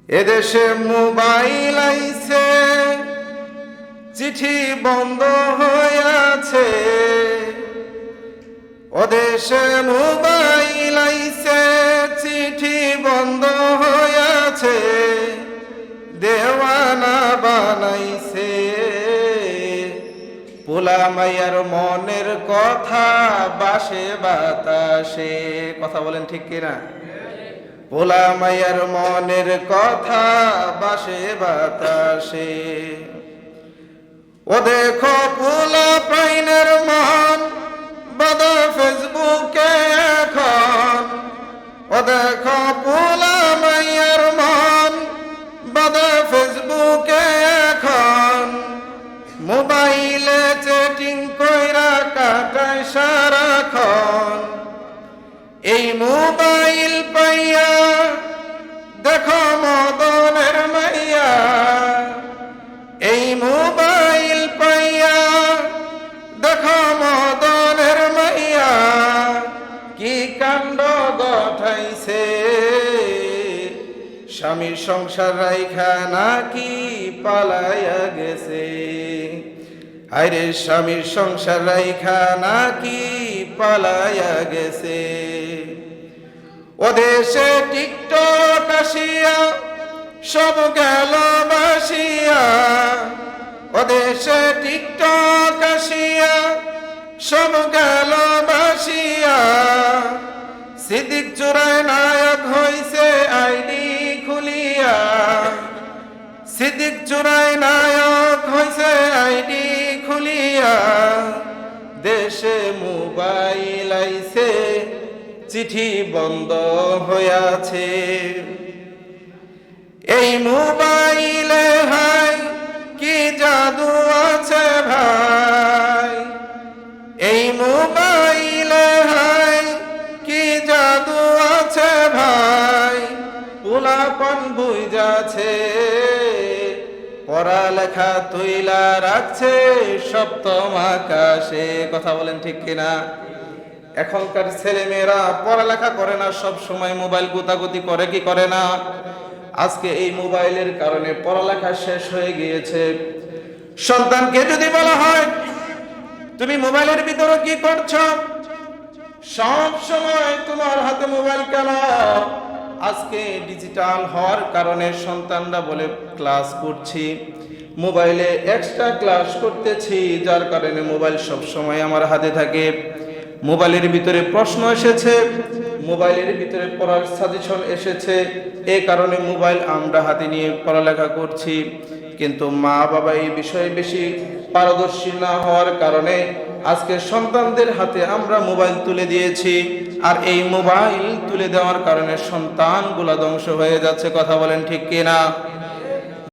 এদেশে মোবাইল আইছে, চিঠি বন্ধ হয়ে আছে। ওদেশে মোবাইল আইছে, চিঠি বন্ধ হয়ে আছে। দেওয়ানা বানাইছে পোলা মাইয়ার মনের কথা বাসে বাতাসে। কথা বলেন ঠিক কিনা? পোলা মাইয়ার মনের কথা বাসে বাতাসে। ও দেখো পোলা পাইনের মন বাদা ফেসবুকে এখন। ও দেখো পোলা মাইয়ার মন বাদা ফেসবুকে এখন। মোবাইলে চ্যাটিং কইরা কাটায় সারাক্ষণ। এই মোবাইল পাইয়া দেখো মদনের মাইয়া। এই মোবাইল পাইয়া দেখো মদনের মাইয়া। কি কাণ্ড গঠাইছে, স্বামীর সংসার রাইখা নাকি পালাইয়া গেছে। আরে স্বামীর সংসার রাইখা নাকি পালাইয়া গেছে। ওদেশে টিকটক আসিয়া সব গেল বাসিয়া। ওদেশে টিকটক আসিয়া সব গেল বাসিয়া। সিদ্দিক চোরায় নায়ক হইছে আইডি খুলিয়া। সিদ্দিক চোরায় নায়ক হইছে আইডি খুলিয়া। দেশে মোবাইল আইছে, চিঠি বন্ধ হইয়াছে। এই মোবাইলে হাই কি জাদু আছে ভাই। এই মোবাইলে হাই কি জাদু আছে ভাই। পোলাপন বুঝাছে, পড়ালেখা তুইলা রাখছে সপ্তম আকাশে। কথা বলেন ঠিক কিনা? এখনকার ছেলে মেয়েরা পড়ালেখা করে না, সব সময় মোবাইল গুতাগুতি করে কি করে না? আজকে এই মোবাইলের কারণে পড়ালেখা শেষ হয়ে গিয়েছে। সন্তানকে যদি বলা হয় তুমি মোবাইলের ভিতরে কি করছো, সব সময় তোমার হাতে মোবাইল কেন? আজকে ডিজিটাল হওয়ার কারণে সন্তানরা বলে ক্লাস করছি, মোবাইলে এক্সট্রা ক্লাস করতেছি, যার কারণে মোবাইল সব সময় আমার হাতে থাকে। মোবাইলের ভিতরে প্রশ্ন এসেছে, মোবাইলের ভিতরে পড়ার সাজেশন এসেছে, এই কারণে মোবাইল আমরা হাতে নিয়ে পড়ালেখা করছি। কিন্তু মা বাবা এই বিষয়ে বেশি পারদর্শী না হওয়ার কারণে আজকে সন্তানদের হাতে আমরা মোবাইল তুলে দিয়েছি। আর এই মোবাইল তুলে দেওয়ার কারণে সন্তানগুলা ধ্বংস হয়ে যাচ্ছে। কথা বলেন ঠিক কিনা?